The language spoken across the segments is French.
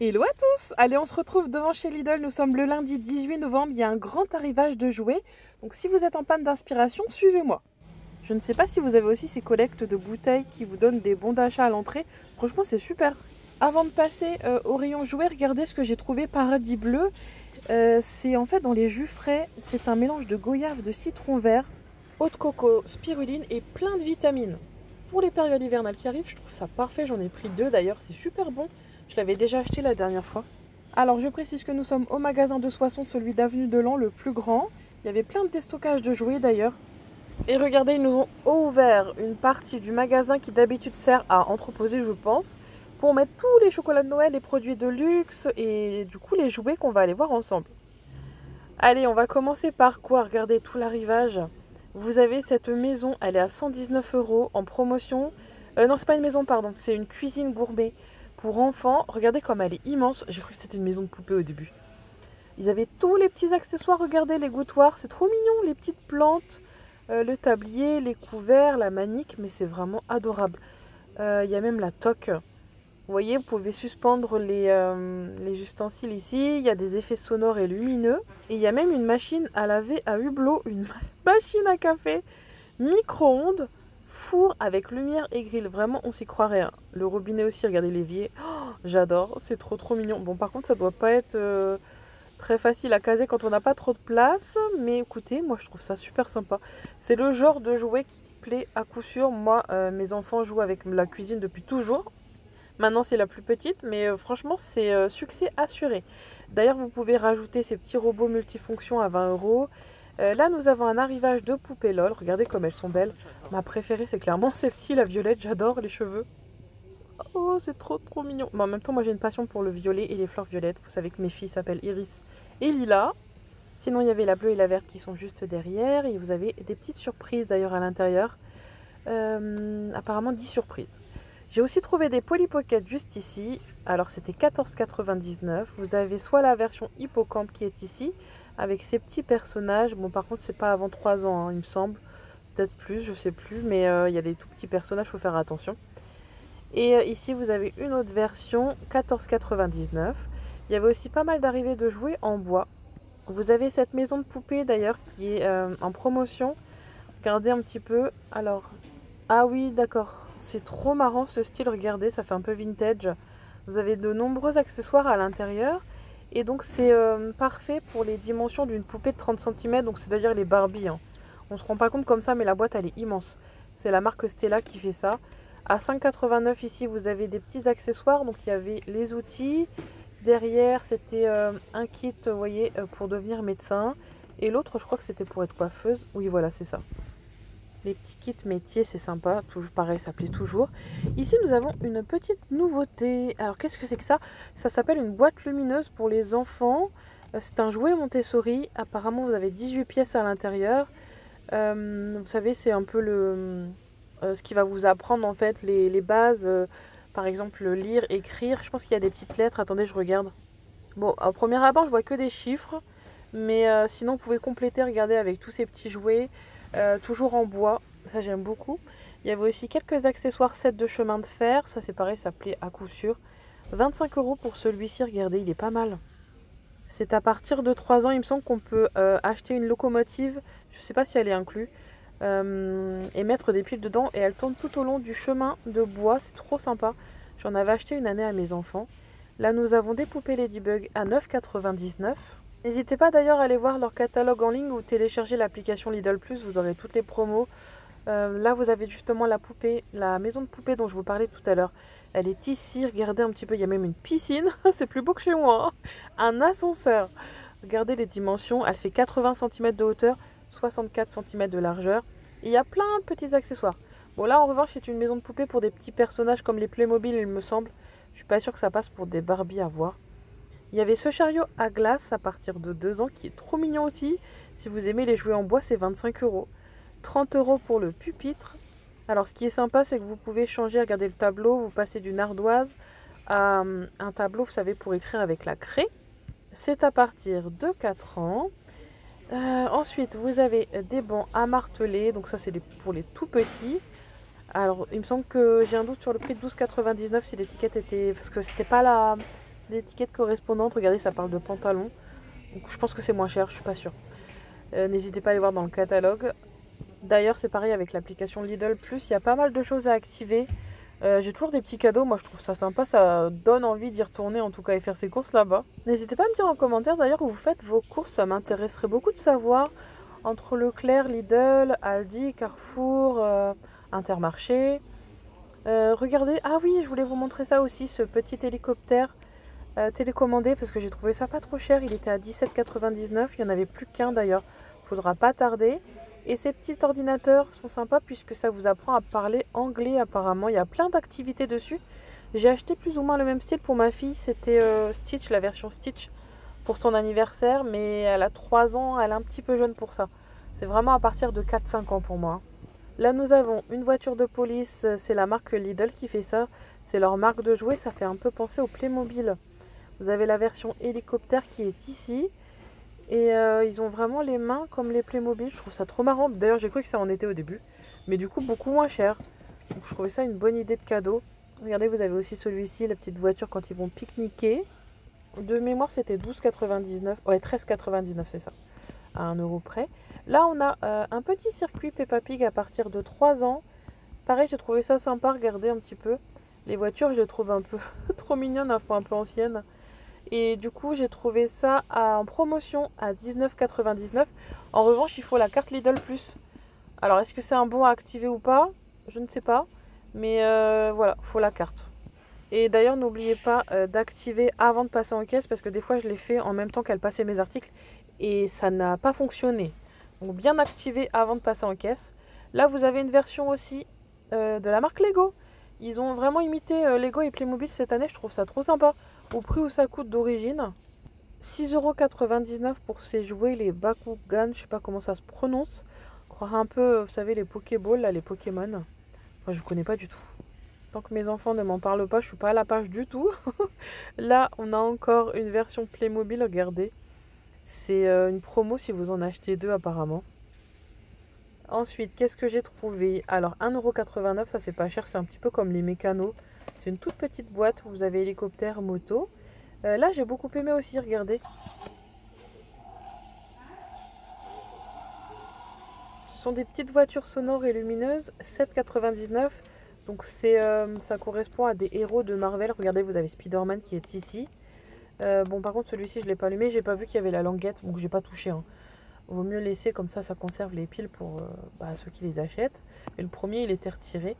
Hello à tous! Allez, on se retrouve devant chez Lidl. Nous sommes le lundi 18 novembre. Il y a un grand arrivage de jouets. Donc si vous êtes en panne d'inspiration, suivez-moi. Je ne sais pas si vous avez aussi ces collectes de bouteilles qui vous donnent des bons d'achat à l'entrée. Franchement, c'est super. Avant de passer au rayon jouets, regardez ce que j'ai trouvé Paradis Bleu. C'est en fait dans les jus frais. C'est un mélange de goyave, de citron vert, eau de coco, spiruline et plein de vitamines. Pour les périodes hivernales qui arrivent, je trouve ça parfait. J'en ai pris 2 d'ailleurs, c'est super bon. Je l'avais déjà acheté la dernière fois. Alors je précise que nous sommes au magasin de Soissons, celui d'avenue de Lens, le plus grand. Il y avait plein de déstockage de jouets d'ailleurs. Et regardez, ils nous ont ouvert une partie du magasin qui d'habitude sert à entreposer, je pense, pour mettre tous les chocolats de Noël, les produits de luxe et du coup les jouets qu'on va aller voir ensemble. Allez, on va commencer par quoi? Regardez tout l'arrivage. Vous avez cette maison, elle est à 119 € en promotion. Non, c'est pas une maison, pardon, c'est une cuisine gourmet pour enfants. Regardez comme elle est immense. J'ai cru que c'était une maison de poupée au début. Ils avaient tous les petits accessoires. Regardez les gouttoirs, c'est trop mignon. Les petites plantes, le tablier, les couverts, la manique. Mais c'est vraiment adorable. Il y a même la toque. Vous voyez, vous pouvez suspendre les ustensiles ici. Il y a des effets sonores et lumineux. Et il y a même une machine à laver à hublot, une machine à café, micro-ondes, four avec lumière et grill. Vraiment, on s'y croirait. Hein. Le robinet aussi, regardez l'évier. Oh, j'adore, c'est trop mignon. Bon, par contre, ça doit pas être très facile à caser quand on n'a pas trop de place. Mais écoutez, moi, je trouve ça super sympa. C'est le genre de jouet qui plaît à coup sûr. Moi, mes enfants jouent avec la cuisine depuis toujours. Maintenant, c'est la plus petite, mais franchement, c'est succès assuré. D'ailleurs, vous pouvez rajouter ces petits robots multifonctions à 20 €. Là, nous avons un arrivage de poupées LOL. Regardez comme elles sont belles. Ma préférée, c'est clairement celle-ci, la violette. J'adore les cheveux. Oh, c'est trop mignon. Mais en même temps, moi, j'ai une passion pour le violet et les fleurs violettes. Vous savez que mes filles s'appellent Iris et Lila. Sinon, il y avait la bleue et la verte qui sont juste derrière. Et vous avez des petites surprises d'ailleurs à l'intérieur. Apparemment, 10 surprises. J'ai aussi trouvé des Polly Pocket juste ici. Alors c'était 14,99 €. Vous avez soit la version Hippocampe qui est ici, avec ces petits personnages. Bon par contre c'est pas avant 3 ans hein, il me semble. Peut-être plus, je sais plus. Mais il y a des tout petits personnages, il faut faire attention. Et ici vous avez une autre version, 14,99 €. Il y avait aussi pas mal d'arrivées de jouets en bois. Vous avez cette maison de poupée d'ailleurs qui est en promotion. Regardez un petit peu. Alors, ah oui d'accord. C'est trop marrant ce style, regardez, ça fait un peu vintage. Vous avez de nombreux accessoires à l'intérieur. Et donc c'est parfait pour les dimensions d'une poupée de 30 cm, donc c'est-à-dire les Barbie. Hein. On se rend pas compte comme ça, mais la boîte elle est immense. C'est la marque Stella qui fait ça. À 5,89 € ici, vous avez des petits accessoires. Donc il y avait les outils. Derrière, c'était un kit, vous voyez, pour devenir médecin. Et l'autre, je crois que c'était pour être coiffeuse. Oui, voilà, c'est ça. Les petits kits métiers, c'est sympa. Toujours pareil, ça plaît toujours. Ici, nous avons une petite nouveauté. Alors, qu'est-ce que c'est que ça? Ça s'appelle une boîte lumineuse pour les enfants. C'est un jouet Montessori. Apparemment, vous avez 18 pièces à l'intérieur. Vous savez, c'est un peu ce qui va vous apprendre, en fait, les bases. Par exemple, lire, écrire. Je pense qu'il y a des petites lettres. Attendez, je regarde. Bon, au premier abord, je vois que des chiffres. Mais sinon, vous pouvez compléter, regardez, avec tous ces petits jouets. Toujours en bois, ça j'aime beaucoup. Il y avait aussi quelques accessoires sets de chemin de fer, ça c'est pareil, ça plaît à coup sûr. 25 € pour celui-ci, regardez, il est pas mal. C'est à partir de 3 ans, il me semble qu'on peut acheter une locomotive, je ne sais pas si elle est inclue, et mettre des piles dedans et elle tourne tout au long du chemin de bois, c'est trop sympa. J'en avais acheté une année à mes enfants. Là nous avons des poupées Ladybug à 9,99 €. N'hésitez pas d'ailleurs à aller voir leur catalogue en ligne ou télécharger l'application Lidl Plus, vous aurez toutes les promos. Là vous avez justement la poupée, la maison de poupée dont je vous parlais tout à l'heure. Elle est ici, regardez un petit peu, il y a même une piscine, c'est plus beau que chez moi. Hein. Un ascenseur, regardez les dimensions, elle fait 80 cm de hauteur, 64 cm de largeur. Et il y a plein de petits accessoires. Bon là en revanche c'est une maison de poupée pour des petits personnages comme les Playmobil il me semble. Je suis pas sûre que ça passe pour des Barbie à voir. Il y avait ce chariot à glace à partir de 2 ans qui est trop mignon aussi. Si vous aimez les jouets en bois, c'est 25 €. 30 € pour le pupitre. Alors ce qui est sympa, c'est que vous pouvez changer, regardez le tableau, vous passez d'une ardoise à un tableau, vous savez, pour écrire avec la craie. C'est à partir de 4 ans. Ensuite, vous avez des bancs à marteler. Donc ça, c'est pour les tout petits. Alors, il me semble que j'ai un doute sur le prix de 12,99 si l'étiquette était... Parce que c'était pas l'étiquette correspondante. Regardez, ça parle de pantalon. Donc je pense que c'est moins cher, je suis pas sûre. N'hésitez pas à aller voir dans le catalogue. D'ailleurs, c'est pareil avec l'application Lidl Plus. Il y a pas mal de choses à activer. J'ai toujours des petits cadeaux. Moi, je trouve ça sympa. Ça donne envie d'y retourner, en tout cas, et faire ses courses là-bas. N'hésitez pas à me dire en commentaire, d'ailleurs, où vous faites vos courses. Ça m'intéresserait beaucoup de savoir. Entre Leclerc, Lidl, Aldi, Carrefour, Intermarché. Regardez. Ah oui, je voulais vous montrer ça aussi, ce petit hélicoptère télécommandé, parce que j'ai trouvé ça pas trop cher. Il était à 17,99 €. Il n'y en avait plus qu'un d'ailleurs. Faudra pas tarder. Et ces petits ordinateurs sont sympas puisque ça vous apprend à parler anglais apparemment. Il y a plein d'activités dessus. J'ai acheté plus ou moins le même style pour ma fille. C'était Stitch, la version Stitch pour son anniversaire. Mais elle a 3 ans, elle est un petit peu jeune pour ça. C'est vraiment à partir de 4-5 ans pour moi. Là nous avons une voiture de police. C'est la marque Lidl qui fait ça. C'est leur marque de jouets. Ça fait un peu penser au Playmobil. Vous avez la version hélicoptère qui est ici. Et ils ont vraiment les mains comme les Playmobil. Je trouve ça trop marrant. D'ailleurs, j'ai cru que ça en était au début. Mais du coup, beaucoup moins cher. Donc, je trouvais ça une bonne idée de cadeau. Regardez, vous avez aussi celui-ci, la petite voiture quand ils vont pique-niquer. De mémoire, c'était 12,99 €. Ouais, 13,99 €, c'est ça. À 1 € près. Là, on a un petit circuit Peppa Pig à partir de 3 ans. Pareil, j'ai trouvé ça sympa. Regardez un petit peu. Les voitures, je les trouve un peu trop mignonnes, un peu anciennes. Et du coup, j'ai trouvé ça en promotion à 19,99 €. En revanche, il faut la carte Lidl Plus. Alors, est-ce que c'est un bon à activer ou pas? Je ne sais pas. Mais voilà, il faut la carte. Et d'ailleurs, n'oubliez pas d'activer avant de passer en caisse parce que des fois, je l'ai fait en même temps qu'elle passait mes articles et ça n'a pas fonctionné. Donc, bien activer avant de passer en caisse. Là, vous avez une version aussi de la marque Lego. Ils ont vraiment imité Lego et Playmobil cette année. Je trouve ça trop sympa. Au prix où ça coûte d'origine. 6,99 € pour ces jouets, les Bakugan. Je sais pas comment ça se prononce. Croire un peu, vous savez, les Pokéballs, là, les Pokémon. Enfin, je connais pas du tout. Tant que mes enfants ne m'en parlent pas, je suis pas à la page du tout. Là, on a encore une version Playmobil, regardez. C'est une promo si vous en achetez 2 apparemment. Ensuite, qu'est-ce que j'ai trouvé? Alors, 1,89 €, ça c'est pas cher, c'est un petit peu comme les mécanos. C'est une toute petite boîte où vous avez hélicoptère, moto. Là, j'ai beaucoup aimé aussi, regardez. Ce sont des petites voitures sonores et lumineuses, 7,99 €. Donc, ça correspond à des héros de Marvel. Regardez, vous avez Spider-Man qui est ici. Bon, par contre, celui-ci, je ne l'ai pas allumé. J'ai pas vu qu'il y avait la languette, donc j'ai pas touché. Hein. Vaut mieux laisser comme ça conserve les piles pour ceux qui les achètent. Et le premier, il était retiré.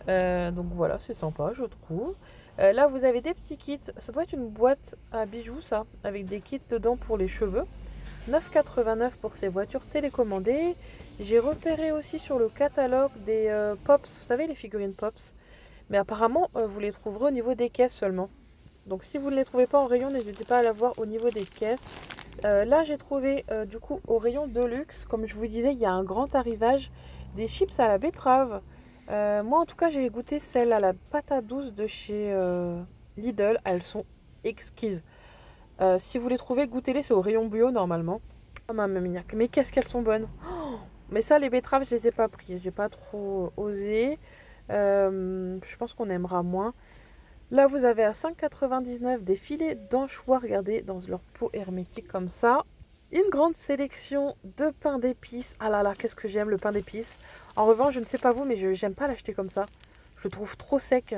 Donc voilà, c'est sympa, je trouve. Là, vous avez des petits kits. Ça doit être une boîte à bijoux, ça, avec des kits dedans pour les cheveux. 9,89 € pour ces voitures télécommandées. J'ai repéré aussi sur le catalogue des Pops. Vous savez, les figurines Pops. Mais apparemment, vous les trouverez au niveau des caisses seulement. Donc si vous ne les trouvez pas en rayon, n'hésitez pas à la voir au niveau des caisses. Là, j'ai trouvé du coup au rayon de luxe, comme je vous disais, il y a un grand arrivage des chips à la betterave. Moi, en tout cas, j'ai goûté celles à la patate douce de chez Lidl. Elles sont exquises. Si vous les trouvez, goûtez-les. C'est au rayon bio normalement. Oh ma maminiaque, mais qu'est-ce qu'elles sont bonnes! Oh, mais ça, les betteraves, je les ai pas pris. J'ai pas trop osé. Je pense qu'on aimera moins. Là, vous avez à 5,99 € des filets d'anchois, regardez, dans leur peau hermétique comme ça. Une grande sélection de pain d'épices. Ah là là, qu'est-ce que j'aime le pain d'épices. En revanche, je ne sais pas vous, mais je n'aime pas l'acheter comme ça. Je le trouve trop sec.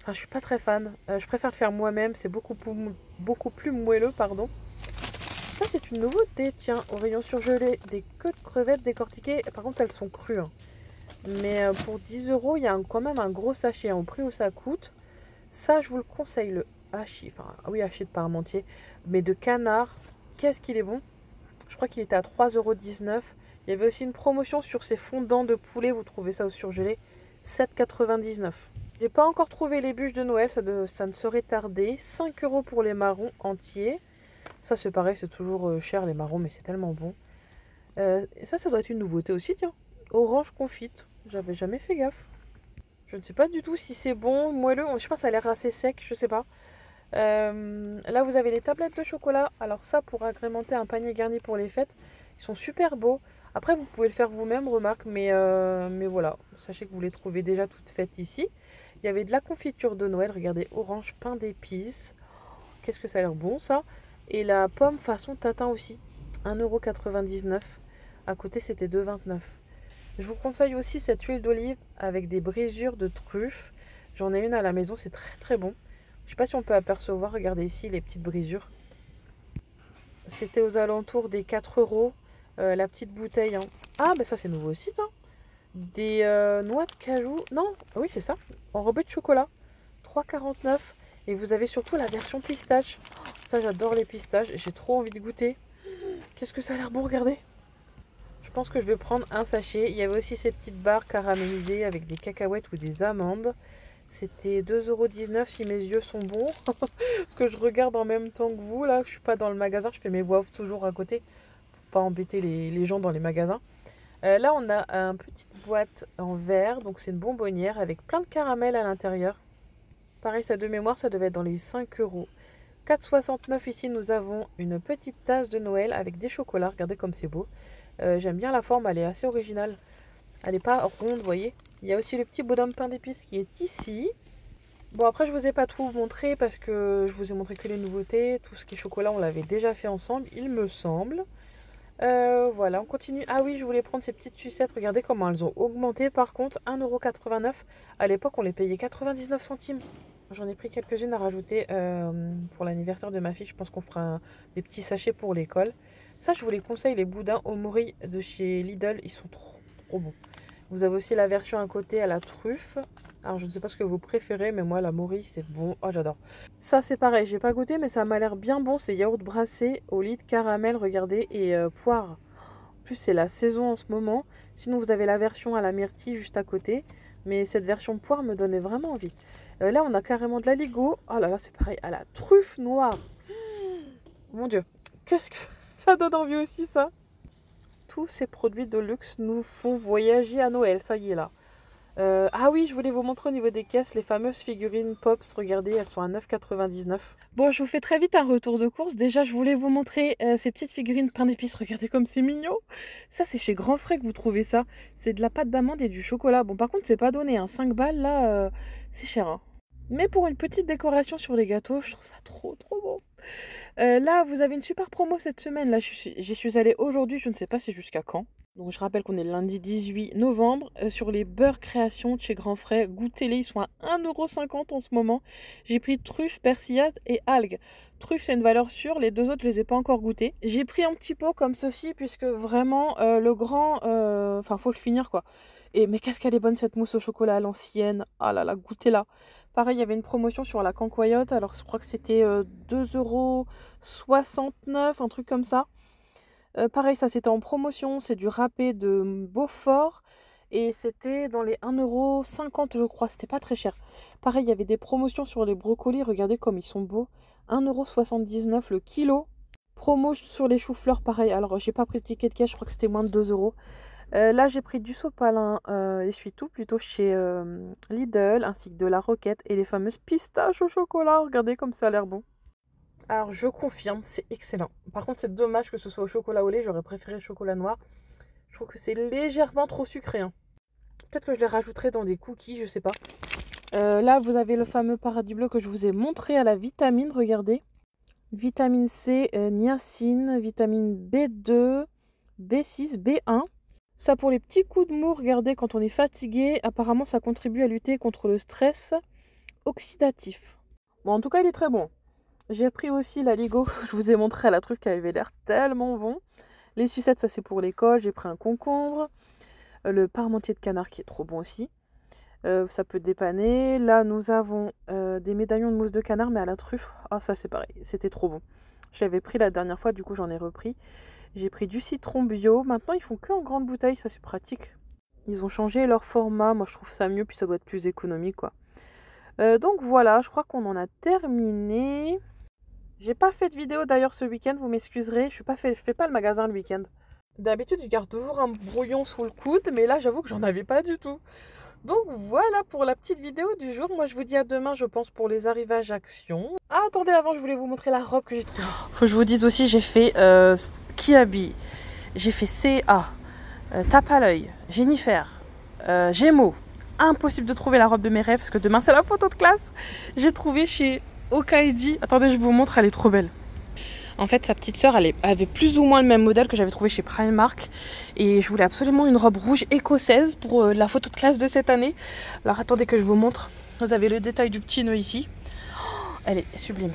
Enfin, je suis pas très fan. Je préfère le faire moi-même. C'est beaucoup plus moelleux, pardon. Ça, c'est une nouveauté. Tiens, au rayon surgelé, des queues de crevettes décortiquées. Par contre, elles sont crues. Hein. Mais pour 10 €, il y a quand même un gros sachet hein, au prix où ça coûte. Ça, je vous le conseille, le hachis. Enfin, oui, hachis de parmentier. Mais de canard. Qu'est-ce qu'il est bon. Je crois qu'il était à 3,19 €. Il y avait aussi une promotion sur ces fondants de poulet. Vous trouvez ça au surgelé. 7,99 €. J'ai pas encore trouvé les bûches de Noël. Ça ne saurait tarder. 5 € pour les marrons entiers. Ça, c'est pareil. C'est toujours cher les marrons. Mais c'est tellement bon. Et ça doit être une nouveauté aussi, tiens. Orange confite. J'avais jamais fait gaffe. Je ne sais pas du tout si c'est bon, moelleux. Je pense que ça a l'air assez sec, je sais pas. Là, vous avez les tablettes de chocolat. Alors ça, pour agrémenter un panier garni pour les fêtes, ils sont super beaux. Après, vous pouvez le faire vous-même, remarque. Mais voilà, sachez que vous les trouvez déjà toutes faites ici. Il y avait de la confiture de Noël. Regardez, orange, pain d'épices. Qu'est-ce que ça a l'air bon ça. Et la pomme façon tatin aussi. 1,99 €. À côté c'était 2,29 €. Je vous conseille aussi cette huile d'olive avec des brisures de truffes. J'en ai une à la maison, c'est très très bon. Je sais pas si on peut apercevoir, regardez ici les petites brisures. C'était aux alentours des 4 € la petite bouteille. Hein. Ah bah ça c'est nouveau aussi ça. Des noix de cajou. Non, oui c'est ça. Enrobé de chocolat. 3,49 €. Et vous avez surtout la version pistache. Ça j'adore les pistaches. J'ai trop envie de goûter. Qu'est-ce que ça a l'air bon, regardez. Je pense que je vais prendre un sachet. Il y avait aussi ces petites barres caramélisées avec des cacahuètes ou des amandes. C'était 2,19 € si mes yeux sont bons. Parce que je regarde en même temps que vous. Là, je suis pas dans le magasin. Je fais mes voix off toujours à côté. Pour pas embêter les gens dans les magasins. Là, on a une petite boîte en verre. Donc, c'est une bonbonnière avec plein de caramel à l'intérieur. Pareil, ça de mémoire, ça devait être dans les 5 €. 4,69 € ici, nous avons une petite tasse de Noël avec des chocolats. Regardez comme c'est beau. J'aime bien la forme, elle est assez originale. Elle n'est pas ronde, vous voyez. Il y a aussi le petit bonhomme pain d'épices qui est ici. Bon, après, je vous ai pas tout montré parce que je vous ai montré que les nouveautés. Tout ce qui est chocolat, on l'avait déjà fait ensemble, il me semble. Voilà, on continue. Ah oui, je voulais prendre ces petites sucettes. Regardez comment elles ont augmenté. Par contre, 1,89 €. À l'époque, on les payait 99 centimes. J'en ai pris quelques-unes à rajouter pour l'anniversaire de ma fille. Je pense qu'on fera des petits sachets pour l'école. Ça, je vous les conseille, les boudins au mori de chez Lidl. Ils sont trop bons. Vous avez aussi la version à côté à la truffe. Alors, je ne sais pas ce que vous préférez, mais moi, la mori, c'est bon. Oh, j'adore. Ça, c'est pareil. J'ai pas goûté, mais ça m'a l'air bien bon. C'est yaourt brassé au lit de caramel, regardez, et poire. En plus, c'est la saison en ce moment. Sinon, vous avez la version à la myrtille juste à côté. Mais cette version poire me donnait vraiment envie. Là, on a carrément de l'aligot. Oh là là, c'est pareil. À la truffe noire. Mon Dieu. Qu'est-ce que ça donne envie aussi, ça. Tous ces produits de luxe nous font voyager à Noël. Ça y est, là. Ah oui, je voulais vous montrer au niveau des caisses les fameuses figurines Pops. Regardez, elles sont à 9,99 €. Bon, je vous fais très vite un retour de course. Déjà, je voulais vous montrer ces petites figurines pain d'épices. Regardez comme c'est mignon. Ça, c'est chez Grand Frais que vous trouvez ça. C'est de la pâte d'amande et du chocolat. Bon, par contre, c'est pas donné. Hein. 5 balles, là, c'est cher. Hein. Mais pour une petite décoration sur les gâteaux, je trouve ça trop beau. Là, vous avez une super promo cette semaine. Là, j'y suis allée aujourd'hui. Je ne sais pas c'est jusqu'à quand. Donc je rappelle qu'on est le lundi 18 novembre sur les beurres création de chez Grand Frais. Goûtez-les, ils sont à 1,50 € en ce moment. J'ai pris truffe, persillade et algues. Truffe, c'est une valeur sûre. Les deux autres, je les ai pas encore goûtés. J'ai pris un petit pot comme ceci puisque vraiment le grand, enfin faut le finir quoi. Mais qu'est-ce qu'elle est bonne cette mousse au chocolat à l'ancienne. Ah là là, goûtez-la. Pareil, il y avait une promotion sur la cancoyote. Alors je crois que c'était 2,69 €, un truc comme ça. Pareil, ça c'était en promotion, c'est du râpé de Beaufort et c'était dans les 1,50 € je crois, c'était pas très cher. Pareil, il y avait des promotions sur les brocolis, regardez comme ils sont beaux. 1,79 € le kilo. Promo sur les choux-fleurs, pareil, alors j'ai pas pris le ticket de caisse, je crois que c'était moins de 2 €. Là j'ai pris du sopalin, essuie-tout plutôt chez Lidl, ainsi que de la roquette et les fameuses pistaches au chocolat, regardez comme ça a l'air bon. Alors je confirme, c'est excellent. Par contre c'est dommage que ce soit au chocolat au lait, j'aurais préféré le chocolat noir. Je trouve que c'est légèrement trop sucré. Hein. Peut-être que je les rajouterai dans des cookies, je sais pas. Là vous avez le fameux paradis bleu que je vous ai montré à la vitamine, regardez. Vitamine C, niacine, vitamine B2, B6, B1. Ça pour les petits coups de mou, regardez quand on est fatigué, apparemment ça contribue à lutter contre le stress oxydatif. Bon en tout cas il est très bon. J'ai pris aussi l'aligot, je vous ai montré à la truffe qui avait l'air tellement bon. Les sucettes, ça c'est pour l'école. J'ai pris un concombre. Le parmentier de canard qui est trop bon aussi. Ça peut dépanner. Là, nous avons des médaillons de mousse de canard, mais à la truffe. Ah, ça c'est pareil, c'était trop bon. J'avais pris la dernière fois, du coup j'en ai repris. J'ai pris du citron bio. Maintenant, ils font que en grande bouteille, ça c'est pratique. Ils ont changé leur format. Moi, je trouve ça mieux, puis ça doit être plus économique, quoi. Donc voilà, je crois qu'on en a terminé. J'ai pas fait de vidéo d'ailleurs ce week-end, vous m'excuserez, je fais pas le magasin le week-end. D'habitude, je garde toujours un brouillon sous le coude, mais là, j'avoue que j'en avais pas du tout. Donc voilà pour la petite vidéo du jour. Moi, je vous dis à demain, je pense, pour les arrivages actions. Ah, attendez, avant, je voulais vous montrer la robe que j'ai trouvée. Faut que je vous dise aussi, j'ai fait Kiabi, j'ai fait CA, Tape à l'œil, Jennifer, Gémeaux. Impossible de trouver la robe de mes rêves, parce que demain, c'est la photo de classe. J'ai trouvé chez Okaidi. Attendez, je vous montre, elle est trop belle. En fait, sa petite sœur, elle avait plus ou moins le même modèle que j'avais trouvé chez Primark. Et je voulais absolument une robe rouge écossaise pour la photo de classe de cette année. Alors attendez que je vous montre. Vous avez le détail du petit nœud ici. Oh, elle est sublime.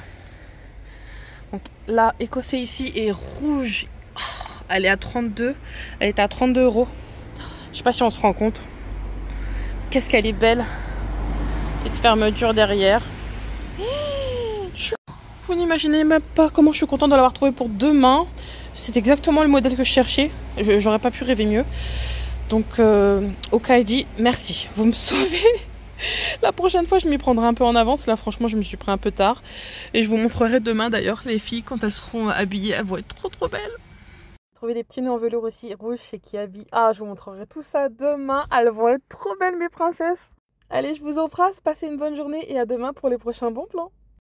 Donc là, écossais ici et rouge. Oh, elle est à 32. Elle est à 32 €. Je sais pas si on se rend compte. Qu'est-ce qu'elle est belle. Petite fermeture derrière. Vous n'imaginez même pas comment je suis contente de l'avoir trouvé pour demain. C'est exactement le modèle que je cherchais. J'aurais pas pu rêver mieux. Donc, Okaidi, merci. Vous me sauvez. La prochaine fois, je m'y prendrai un peu en avance. Là, franchement, je me suis pris un peu tard. Et je vous montrerai demain, d'ailleurs, les filles, quand elles seront habillées. Elles vont être trop belles. J'ai trouvé des petits nœuds en velours aussi rouge chez Kiabi. Ah, je vous montrerai tout ça demain. Elles vont être trop belles, mes princesses. Allez, je vous embrasse. Passez une bonne journée et à demain pour les prochains bons plans.